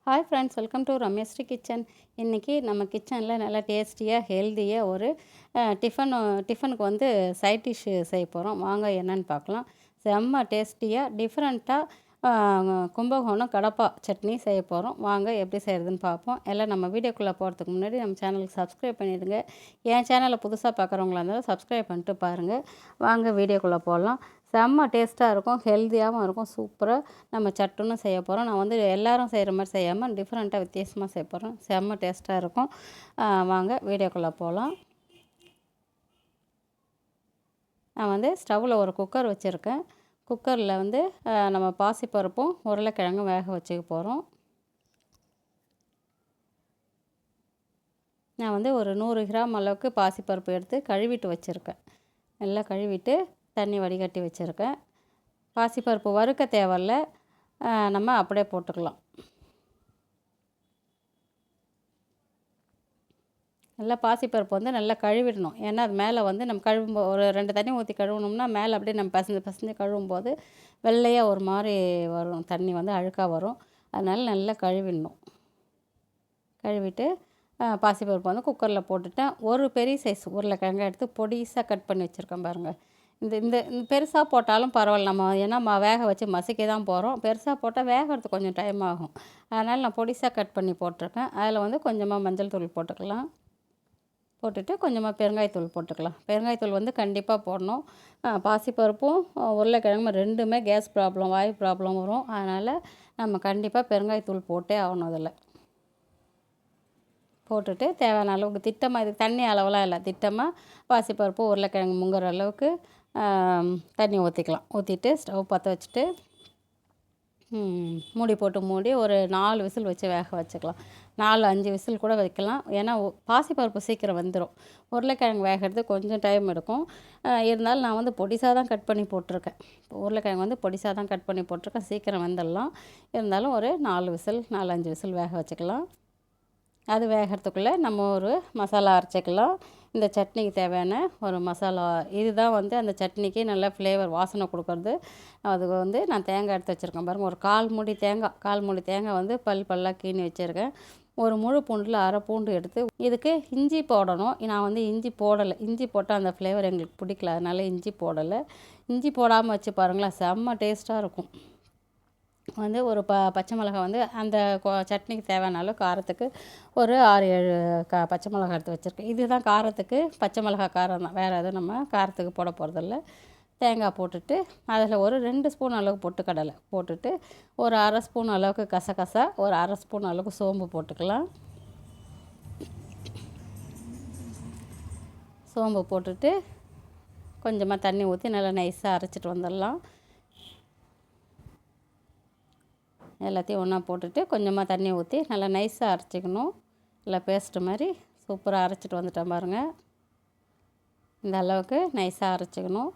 Hi friends, welcome to Rameshree kitchen. இன்றைக்கி நம்ம கிச்சனில் நல்லா டேஸ்டியாக ஹெல்த்தியாக ஒரு டிஃபனுக்கு வந்து சைட் டிஷ்ஷு செய்ய போகிறோம். வாங்க என்னென்னு பார்க்கலாம். செம்ம டேஸ்டியாக டிஃப்ரெண்ட்டாக கும்பகோணம் கடப்பா சட்னி செய்ய போகிறோம். வாங்க எப்படி செய்கிறதுன்னு பார்ப்போம். எல்லாம் நம்ம வீடியோக்குள்ளே போகிறதுக்கு முன்னாடி நம்ம சேனலுக்கு சப்ஸ்கிரைப் பண்ணிடுங்க. என் சேனலை புதுசாக பார்க்குறவங்களா இருந்தாலும் சப்ஸ்கிரைப் பண்ணிட்டு பாருங்கள். வாங்க வீடியோக்குள்ளே போகலாம். செம்ம டேஸ்ட்டாக இருக்கும், ஹெல்த்தியாகவும் இருக்கும். சூப்பராக நம்ம சட்டுன்னு செய்ய போகிறோம். நான் வந்து எல்லோரும் செய்கிற மாதிரி செய்யாமல் டிஃப்ரெண்ட்டாக வித்தியாசமாக செய்ய போகிறோம். செம்ம டேஸ்ட்டாக இருக்கும். வாங்க வீடியோக்குள்ளே போகலாம். நான் வந்து ஸ்டவ்வில் ஒரு குக்கர் வச்சுருக்கேன். குக்கரில் வந்து நம்ம பாசிப்பருப்பும் உருளைக்கிழங்கும் வேக வச்சுக்க போகிறோம். நான் வந்து ஒரு 100 கிராம் அளவுக்கு பாசிப்பருப்பு எடுத்து கழுவிட்டு வச்சுருக்கேன். நல்லா கழுவிட்டு தண்ணி வடிகட்டி வச்சுருக்கேன். பாசிப்பருப்பு வறுக்க தேவையில்ல, நம்ம அப்படியே போட்டுக்கலாம். நல்லா பாசிப்பருப்பு வந்து நல்லா கழுவிடணும். ஏன்னா அது மேலே வந்து நம்ம கழுவும்போது ஒரு 2 தண்ணி ஊற்றி கழுவுனோம்னா மேலே அப்படியே நம்ம பசஞ்சு கழுவும்போது வெள்ளையாக ஒரு மாதிரி வரும், தண்ணி வந்து அழுக்காக வரும். அதனால் நல்லா கழுவிடணும். கழுவிட்டு பாசிப்பருப்பு வந்து குக்கரில் போட்டுட்டேன். ஒரு பெரிய சைஸ் உருளைக்கிழங்கு எடுத்து பொடிசாக கட் பண்ணி வச்சுருக்கேன் பாருங்கள். இந்த இந்த பெருசாக போட்டாலும் பரவாயில்ல, நம்ம ஏன்னா வேக வச்சு மசிக்க தான் போகிறோம். பெருசாக போட்டால் வேகிறதுக்கு கொஞ்சம் டைம் ஆகும். அதனால் நான் பொடிசாக கட் பண்ணி போட்டிருக்கேன். அதில் வந்து கொஞ்சமாக மஞ்சள் தூள் போட்டுக்கலாம். போட்டுட்டு கொஞ்சமாக பெருங்காயத்தூள் போட்டுக்கலாம். பெருங்காயத்தூள் வந்து கண்டிப்பாக போடணும். பாசிப்பருப்பும் உருளைக்கிழங்கும் ரெண்டுமே கேஸ் ப்ராப்ளம், வாயு ப்ராப்ளம் வரும். அதனால் நம்ம கண்டிப்பாக பெருங்காயத்தூள் போட்டே ஆகணும். அதில் போட்டுட்டு தேவையான அளவுக்கு திட்டமாக, இதுக்கு தண்ணி அளவெல்லாம் இல்லை, திட்டமாக பாசிப்பருப்பு உருளைக்கிழங்கு முங்குற அளவுக்கு தண்ணி ஊற்றிக்கலாம். ஊற்றிட்டு ஸ்டவ் பற்ற வச்சுட்டு மூடி போட்டு மூடி ஒரு 4 விசில் வச்சு வேக வச்சுக்கலாம். 4-5 விசில் கூட வைக்கலாம். ஏன்னா பாசிப்பருப்பு சீக்கிரம் வெந்துடும். உருளைக்கிழங்கு வேகிறது கொஞ்சம் டைம் எடுக்கும். இருந்தாலும் நான் வந்து பொடிசாக தான் கட் பண்ணி போட்டிருக்கேன். உருளைக்கிழங்கு வந்து பொடிசாக தான் கட் பண்ணி போட்டிருக்கேன். சீக்கிரம் வெந்துடலாம். இருந்தாலும் ஒரு 4 விசில் 4-5 விசில் வேக வச்சுக்கலாம். அது வேகிறதுக்குள்ளே நம்ம ஒரு மசாலா அரைச்சிக்கலாம். இந்த சட்னிக்கு தேவையான ஒரு மசாலா இதுதான் வந்து அந்த சட்னிக்கு நல்ல ஃப்ளேவர், வாசனை கொடுக்குறது. அதுக்கு வந்து நான் தேங்காய் எடுத்து வச்சுருக்கேன் பாருங்கள். ஒரு கால் மூடி தேங்காய் வந்து பல்லாக கீணி வச்சுருக்கேன். ஒரு முழு பூண்டில் அரை பூண்டு எடுத்து இதுக்கு இஞ்சி போடணும். நான் வந்து இஞ்சி போடலை. இஞ்சி போட்டால் அந்த ஃப்ளேவர் எங்களுக்கு பிடிக்கல, அதனால் இஞ்சி போடலை. இஞ்சி போடாமல் வச்சு பாருங்களேன், செம்ம டேஸ்ட்டாக இருக்கும். வந்து ஒரு பச்சை மிளகாய் வந்து அந்த சட்னிக்கு தேவையான அளவு காரத்துக்கு ஒரு 6-7 பச்சை மிளகாய் எடுத்து வச்சுருக்கேன். இதுதான் காரத்துக்கு, பச்சை மிளகாய் காரம் தான், வேறு எதுவும் நம்ம காரத்துக்கு போட போகிறதில்ல. தேங்காய் போட்டுட்டு அதில் ஒரு 2 ஸ்பூன் அளவுக்கு பொட்டுக்கடலை போட்டுட்டு ஒரு 1/2 ஸ்பூன் அளவுக்கு கசகசா, ஒரு 1/2 ஸ்பூன் அளவுக்கு சோம்பு போட்டுக்கலாம். சோம்பு போட்டுட்டு கொஞ்சமாக தண்ணி ஊற்றி நல்லா நைஸாக அரைச்சிட்டு வந்துடலாம். எல்லாத்தையும் ஒன்றா போட்டுட்டு கொஞ்சமாக தண்ணி ஊற்றி நல்லா நைஸாக அரைச்சிக்கணும். நல்லா பேஸ்ட்டு மாதிரி சூப்பராக அரைச்சிட்டு வந்துட்டேன் பாருங்கள். இந்த அளவுக்கு நைஸாக அரைச்சிக்கணும்.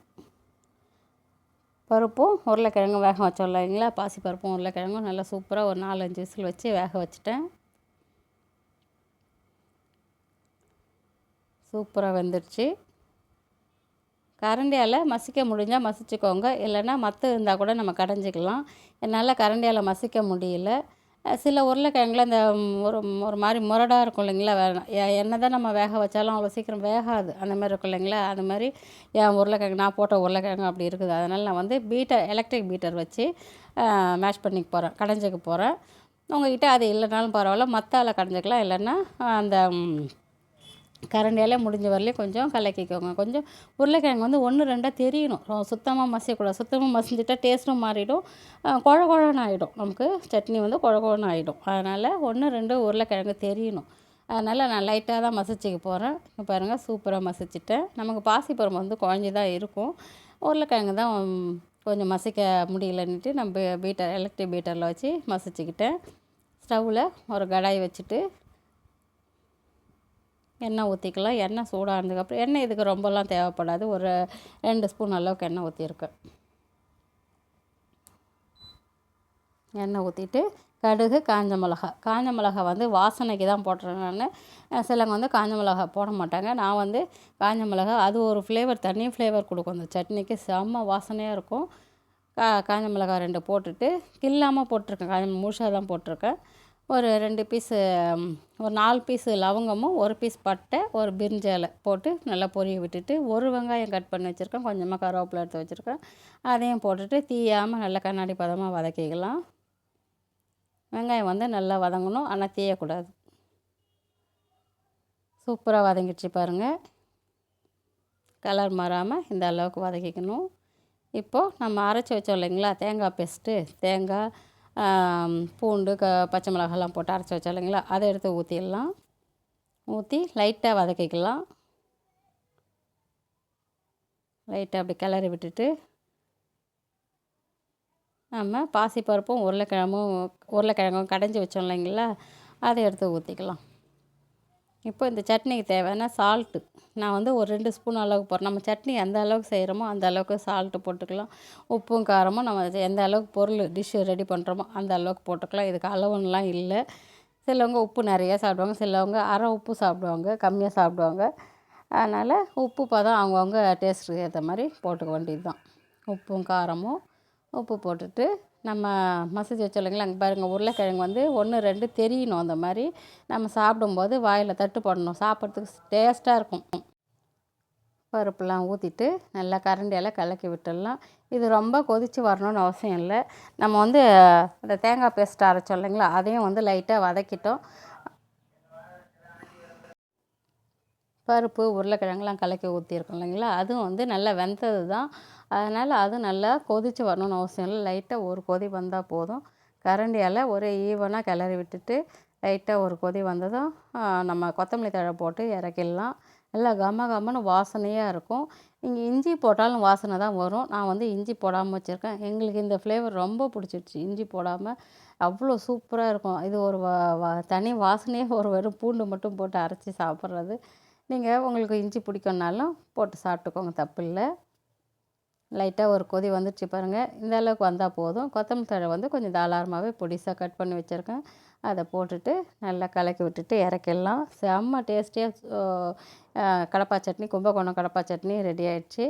பருப்பும் உருளைக்கிழங்கும் வேக வச்சோம் இல்லைங்களா, பாசிப்பருப்பும் உருளைக்கிழங்கும் நல்லா சூப்பராக ஒரு 4-5 விசில் வச்சு வேக வச்சுட்டேன். சூப்பராக வெந்துடுச்சு. கரண்டியால் மசிக்க முடிஞ்சால் மசிச்சுக்கோங்க, இல்லைன்னா மற்ற இருந்தால் கூட நம்ம கடைஞ்சிக்கலாம். என்னால் கரண்டியால் மசிக்க முடியல. சில உருளைக்கிழங்குல இந்த ஒரு மாதிரி முரடாக இருக்கும் இல்லைங்களா, என்ன தான் நம்ம வேக வச்சாலும் அவ்வளோ சீக்கிரம் வேகாது, அந்த மாதிரி இருக்கும் இல்லைங்களா. அது மாதிரி என் உருளைக்கிழங்கு, நான் போட்ட உருளைக்கிழங்கு அப்படி இருக்குது. அதனால் நான் வந்து எலக்ட்ரிக் பீட்டர் வச்சு மேஷ் பண்ணிக்க போகிறேன், கடைஞ்சிக்க போகிறேன். உங்கள்கிட்ட அது இல்லைனாலும் பரவாயில்ல, மத்தால் கடைஞ்சிக்கலாம். இல்லைன்னா அந்த கரண்டியால் முடிஞ்ச வரலையும் கொஞ்சம் கலக்கிக்கோங்க. கொஞ்சம் உருளைக்கிழங்கு வந்து 1-2 தெரியணும், சுத்தமாக மசியக்கூடாது. சுத்தமாக மசிஞ்சிட்டால் டேஸ்ட்டும் மாறிடும், குழ குழன்னு ஆகிடும். நமக்கு சட்னி வந்து குழ குழன்னு ஆகிடும். அதனால் 1-2 உருளைக்கிழங்கு தெரியணும். அதனால் நான் லைட்டாக தான் மசிச்சிக்க போகிறேன். பாருங்கள், சூப்பராக மசிச்சிட்டேன். நமக்கு பாசிப்பருப்பு வந்து குழஞ்சி தான் இருக்கும், உருளைக்கிழங்கு தான் கொஞ்சம் மசிக்க முடியலன்னுட்டு நம்ம எலக்ட்ரிக் பீட்டரில் வச்சு மசிச்சுக்கிட்டேன். ஸ்டவ்வில் ஒரு கடாய் வச்சுட்டு எண்ணெய் ஊற்றிக்கலாம். எண்ணெய் சூடானதுக்கப்புறம், எண்ணெய் இதுக்கு ரொம்பலாம் தேவைப்படாது, ஒரு 2 ஸ்பூன் அளவுக்கு எண்ணெய் ஊற்றிருக்கேன். எண்ணெய் ஊற்றிட்டு கடுகு, காஞ்ச மிளகா வந்து வாசனைக்கு தான் போடுறேன் நான். சிலவங்க வந்து காஞ்ச மிளகா போட மாட்டாங்க. நான் வந்து காஞ்ச மிளகா அது ஒரு ஃப்ளேவர், தனி ஃப்ளேவர் கொடுக்கும் அந்த சட்னிக்கு, செம்ம வாசனையாக இருக்கும். காஞ்ச மிளகா 2 போட்டுட்டு கில்லாமல் போட்டிருக்கேன், முழுசாக தான் போட்டிருக்கேன். ஒரு 2 பீஸு ஒரு 4 பீஸு லவங்கமும், 1 பீஸ் பட்டை, ஒரு பிரிஞ்சி இலை போட்டு நல்லா பொரிய விட்டுட்டு, ஒரு வெங்காயம் கட் பண்ணி வச்சுருக்கேன். கொஞ்சமாக கருவேப்பிலை எடுத்து வச்சுருக்கேன். அதையும் போட்டுட்டு தீயாமல் நல்லா கண்ணாடி பதமாக வதக்கிக்கலாம். வெங்காயம் வந்து நல்லா வதங்கணும், ஆனால் தீயக்கூடாது. சூப்பராக வதங்கிடுச்சு பாருங்கள். கலர் மாறாமல் இந்த அளவுக்கு வதக்கிக்கணும். இப்போது நம்ம அரைச்சி வச்சோம் இல்லைங்களா தேங்காய் பேஸ்ட்டு, தேங்காய், பூண்டு, பச்சை மிளகாலாம் போட்டு அரைச்சி வச்சோம் இல்லைங்களா, அதை எடுத்து ஊற்றிடலாம். ஊற்றி லைட்டாக வதக்கிக்கலாம். லைட்டாக அப்படி கிளறி விட்டுட்டு நம்ம பாசிப்பருப்பும் உருளைக்கிழங்கும் கடைஞ்சி வச்சோம் இல்லைங்களா, அதை எடுத்து ஊற்றிக்கலாம். இப்போ இந்த சட்னிக்கு தேவையான சால்ட்டு நான் வந்து ஒரு 2 ஸ்பூன் அளவுக்கு போடுறேன். நம்ம சட்னி எந்த அளவுக்கு செய்கிறோமோ அந்த அளவுக்கு சால்ட்டு போட்டுக்கலாம். உப்பும் காரமும் நம்ம எந்த அளவுக்கு பொருள் டிஷ்ஷு ரெடி பண்ணுறோமோ அந்த அளவுக்கு போட்டுக்கலாம். இதுக்கு அளவுன்னெலாம் இல்லை. சிலவங்க உப்பு நிறையா சாப்பிடுவாங்க, சிலவங்க அரை உப்பு சாப்பிடுவாங்க, கம்மியாக சாப்பிடுவாங்க. அதனால் உப்பு பதம் அவங்கவுங்க டேஸ்ட்டுக்கு ஏற்ற மாதிரி போட்டுக்க வேண்டியது தான். உப்பும் காரமும் உப்பு போட்டுட்டு நம்ம மசிச்சு வச்சோம் இல்லைங்களா, அங்கே பாருங்கள் உருளைக்கிழங்கு வந்து 1, 2 தெரியணும். அந்த மாதிரி நம்ம சாப்பிடும்போது வாயில் தட்டு போடணும், சாப்பிட்றதுக்கு டேஸ்ட்டாக இருக்கும். பருப்புலாம் ஊற்றிட்டு நல்லா கரண்டியால் கலக்கி விட்டுடலாம். இது ரொம்ப கொதித்து வரணும்னு அவசியம் இல்லை. நம்ம வந்து அந்த தேங்காய் பேஸ்ட் அரைச்சோம் இல்லைங்களா, அதையும் வந்து லைட்டாக வதக்கிட்டோம். பருப்பு உருளைக்கிழங்குலாம் கலக்கி ஊற்றிருக்கோம் இல்லைங்களா, அதுவும் வந்து நல்லா வெந்தது தான். அதனால் அதுவும் நல்லா கொதித்து வரணும்னு அவசியம் இல்லை. லைட்டாக ஒரு கொதி வந்தால் போதும். கரண்டியால் ஒரே ஈவனாக கிளறி விட்டுட்டு லைட்டாக ஒரு கொதி வந்ததும் நம்ம கொத்தமல்லி தழை போட்டு இறக்கிடலாம். நல்லா கம கமன்னு வாசனையாக இருக்கும். நீங்கள் இஞ்சி போட்டாலும் வாசனை தான் வரும். நான் வந்து இஞ்சி போடாமல் வச்சுருக்கேன். எங்களுக்கு இந்த ஃப்ளேவர் ரொம்ப பிடிச்சிருச்சு. இஞ்சி போடாமல் அவ்வளோ சூப்பராக இருக்கும். இது ஒரு தனி வாசனையே ஒரு வெறும் பூண்டு மட்டும் போட்டு அரைச்சி சாப்பிட்றது. நீங்கள் உங்களுக்கு இஞ்சி பிடிக்கும்னாலும் போட்டு சாப்பிட்டுக்கோங்க, தப்பில்லை. லைட்டாக ஒரு கொதி வந்துடுச்சு பாருங்கள். இந்த அளவுக்கு வந்தால் போதும். கொத்தமல்லி தழை வந்து கொஞ்சம் தாராளமாகவே பொடிசாக கட் பண்ணி வச்சுருக்கேன். அதை போட்டுட்டு நல்லா கலக்கி விட்டுட்டு இறக்கிடலாம். செம்ம டேஸ்டியாக கடப்பா சட்னி, கும்பகோணம் கடப்பா சட்னி ரெடி ஆகிடுச்சு.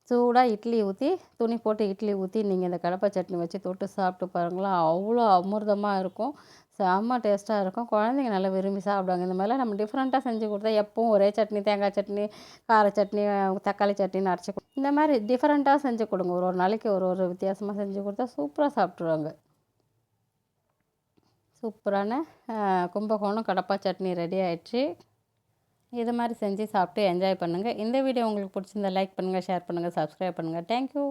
சூடாக இட்லி ஊற்றி, துணி போட்டு இட்லி ஊற்றி நீங்கள் இந்த கடப்பா சட்னி வச்சு தொட்டு சாப்பிட்டு பாருங்களேன், அவ்வளோ அமிர்தமாக இருக்கும். செம்ம டேஸ்ட்டாக இருக்கும். குழந்தைங்க நல்லா விரும்பி சாப்பிடுவாங்க. இந்த மாதிரிலாம் நம்ம டிஃப்ரெண்ட்டாக செஞ்சு கொடுத்தா எப்பவும் ஒரே சட்னி, தேங்காய் சட்னி, கார சட்னி, தக்காளி சட்னின்னு அரைச்சி இந்த மாதிரி டிஃப்ரெண்ட்டாக செஞ்சு கொடுங்க. ஒரு நாளைக்கு ஒரு வித்தியாசமாக செஞ்சு கொடுத்தா சூப்பராக சாப்பிட்ருவாங்க. சூப்பரான கும்பகோணம் கடப்பா சட்னி ரெடி ஆயிடுச்சு. இது மாதிரி செஞ்சு சாப்பிட்டு என்ஜாய் பண்ணுங்கள். இந்த வீடியோ உங்களுக்கு பிடிச்சிருந்தா லைக் பண்ணுங்கள், ஷேர் பண்ணுங்கள், சப்ஸ்கிரைப் பண்ணுங்கள். தேங்க்யூ.